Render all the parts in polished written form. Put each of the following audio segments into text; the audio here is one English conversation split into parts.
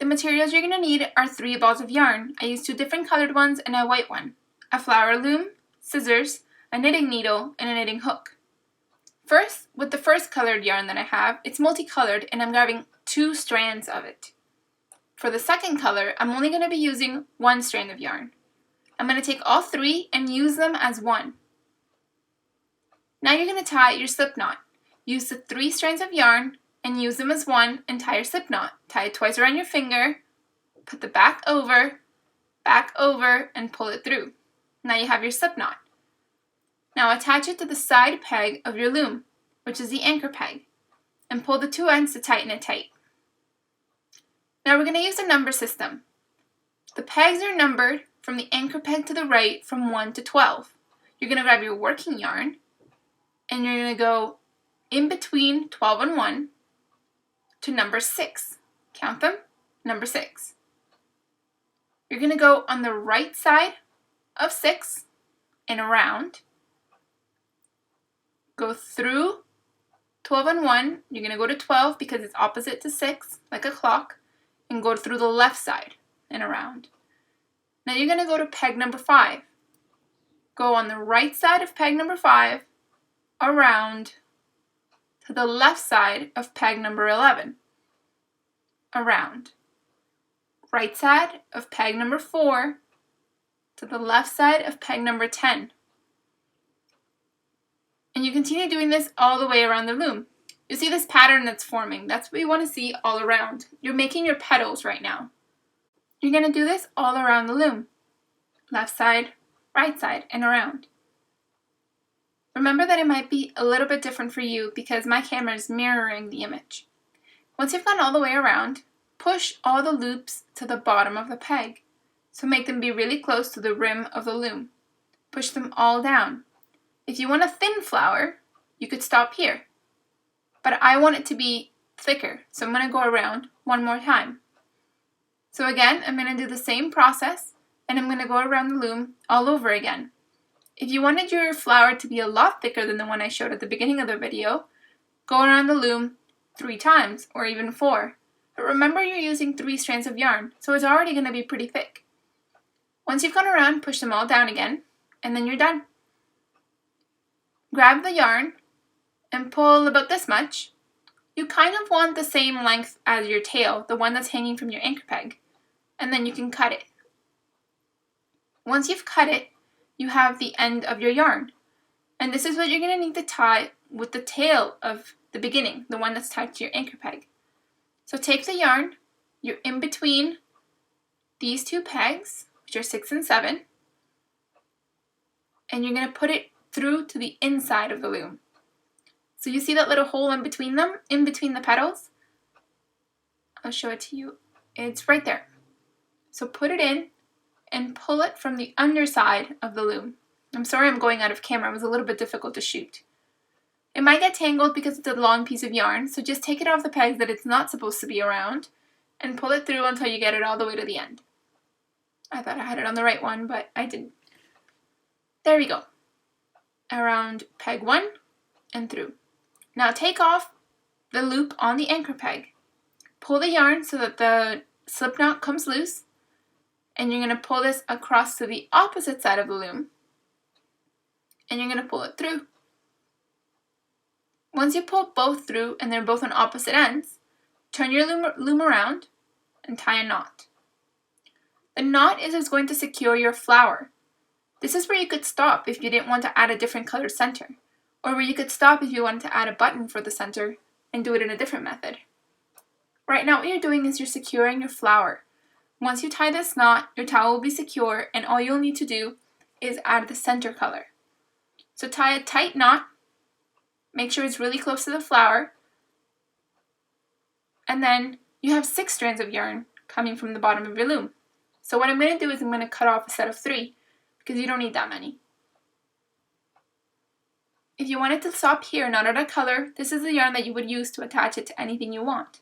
materials you're going to need are 3 balls of yarn. I used 2 different colored ones and a white one, a flower loom, scissors, a knitting needle, and a knitting hook. First, with the first colored yarn that I have, it's multicolored and I'm grabbing 2 strands of it. For the second color, I'm only going to be using 1 strand of yarn. I'm going to take all 3 and use them as one. Now you're going to tie your slip knot. Use the 3 strands of yarn and use them as one and tie your slip knot. Tie it twice around your finger, put the back over, and pull it through. Now you have your slip knot. Now attach it to the side peg of your loom, which is the anchor peg, and pull the 2 ends to tighten it tight. Now we're going to use a number system. The pegs are numbered from the anchor peg to the right from 1 to 12. You're going to grab your working yarn and you're going to go in between 12 and 1 to number 6. Count them, number 6. You're going to go on the right side of 6 and around. Go through 12 and 1. You're going to go to 12 because it's opposite to 6, like a clock, and go through the left side and around. Now you're going to go to peg number 5. Go on the right side of peg number 5, around to the left side of peg number 11, around. Right side of peg number 4 to the left side of peg number 10. And you continue doing this all the way around the loom. You see this pattern that's forming. That's what you want to see all around. You're making your petals right now. You're going to do this all around the loom. Left side, right side, and around. Remember that it might be a little bit different for you because my camera is mirroring the image. Once you've gone all the way around, push all the loops to the bottom of the peg. So make them be really close to the rim of the loom. Push them all down. If you want a thin flower, you could stop here. But I want it to be thicker, so I'm going to go around one more time. So again, I'm going to do the same process, and I'm going to go around the loom all over again. If you wanted your flower to be a lot thicker than the one I showed at the beginning of the video, go around the loom 3 times, or even 4. But remember you're using 3 strands of yarn, so it's already going to be pretty thick. Once you've gone around, push them all down again, and then you're done. Grab the yarn and pull about this much. You kind of want the same length as your tail, the one that's hanging from your anchor peg, and then you can cut it. Once you've cut it, you have the end of your yarn. And this is what you're going to need to tie with the tail of the beginning, the one that's tied to your anchor peg. So take the yarn, you're in between these 2 pegs, which are 6 and 7, and you're going to put it through to the inside of the loom. So you see that little hole in between them, in between the petals? I'll show it to you. It's right there. So put it in and pull it from the underside of the loom. I'm sorry I'm going out of camera. It was a little bit difficult to shoot. It might get tangled because it's a long piece of yarn, so just take it off the pegs that it's not supposed to be around and pull it through until you get it all the way to the end. I thought I had it on the right one, but I didn't. There we go. Around peg 1 and through. Now take off the loop on the anchor peg. Pull the yarn so that the slip knot comes loose, and you're going to pull this across to the opposite side of the loom, and you're going to pull it through. Once you pull both through and they're both on opposite ends, turn your loom around and tie a knot. The knot is going to secure your flower. This is where you could stop if you didn't want to add a different colored center, or where you could stop if you wanted to add a button for the center and do it in a different method. Right now what you're doing is you're securing your flower. Once you tie this knot, your towel will be secure, and all you'll need to do is add the center color. So tie a tight knot, make sure it's really close to the flower, and then you have 6 strands of yarn coming from the bottom of your loom. So what I'm going to do is I'm going to cut off a set of 3, because you don't need that many. If you wanted to stop here, not at a color, this is the yarn that you would use to attach it to anything you want.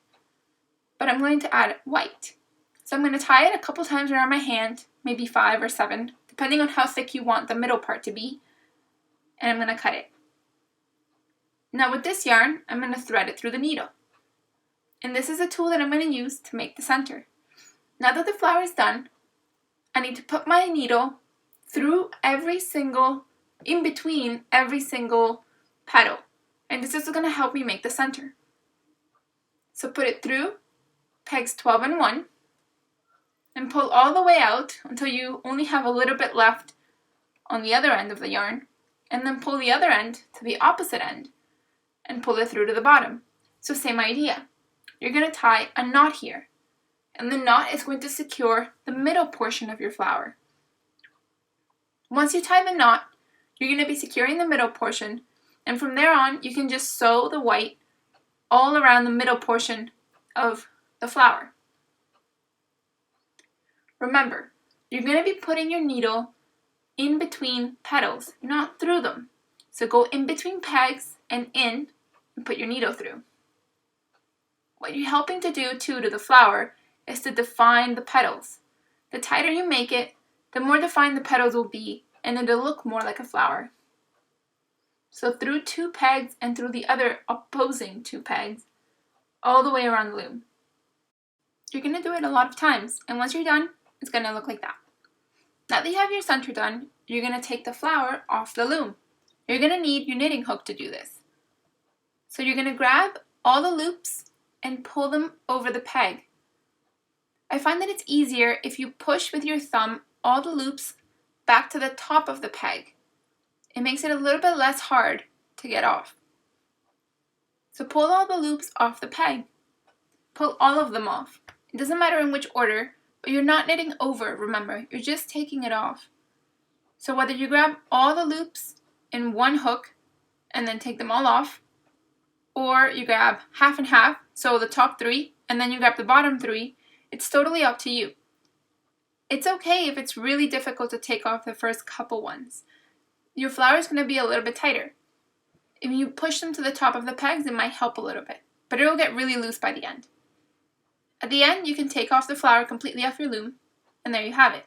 But I'm going to add white. So I'm going to tie it a couple times around my hand, maybe 5 or 7, depending on how thick you want the middle part to be. And I'm going to cut it. Now with this yarn, I'm going to thread it through the needle. And this is a tool that I'm going to use to make the center. Now that the flower is done, I need to put my needle through in between every single petal. And this is going to help me make the center. So put it through pegs 12 and 1 and pull all the way out until you only have a little bit left on the other end of the yarn, and then pull the other end to the opposite end and pull it through to the bottom. So same idea. You're going to tie a knot here, and the knot is going to secure the middle portion of your flower. Once you tie the knot, you're going to be securing the middle portion, and from there on you can just sew the white all around the middle portion of the flower. Remember, you're going to be putting your needle in between petals, not through them. So go in between pegs and in and put your needle through. What you're helping to do too to the flower is to define the petals. The tighter you make it, the more defined the petals will be, and it'll look more like a flower. So through 2 pegs and through the other opposing 2 pegs, all the way around the loom. You're going to do it a lot of times, and once you're done, it's going to look like that. Now that you have your center done, you're going to take the flower off the loom. You're going to need your knitting hook to do this. So you're going to grab all the loops and pull them over the peg. I find that it's easier if you push with your thumb all the loops back to the top of the peg. It makes it a little bit less hard to get off. So pull all the loops off the peg. Pull all of them off. It doesn't matter in which order, but you're not knitting over, remember. You're just taking it off. So whether you grab all the loops in one hook and then take them all off, or you grab half and half, so the top 3, and then you grab the bottom 3, it's totally up to you. It's okay if it's really difficult to take off the first couple ones. Your flower is going to be a little bit tighter. If you push them to the top of the pegs, it might help a little bit, but it will get really loose by the end. At the end, you can take off the flower completely off your loom, and there you have it.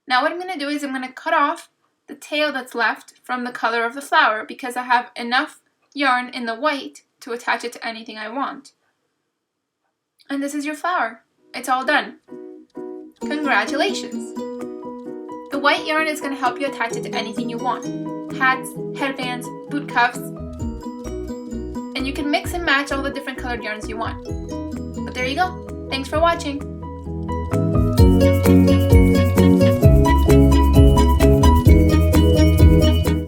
Now what I'm going to do is I'm going to cut off the tail that's left from the color of the flower because I have enough yarn in the white to attach it to anything I want. And this is your flower. It's all done. Congratulations! The white yarn is going to help you attach it to anything you want. Hats, headbands, boot cuffs, and you can mix and match all the different colored yarns you want. But there you go. Thanks for watching.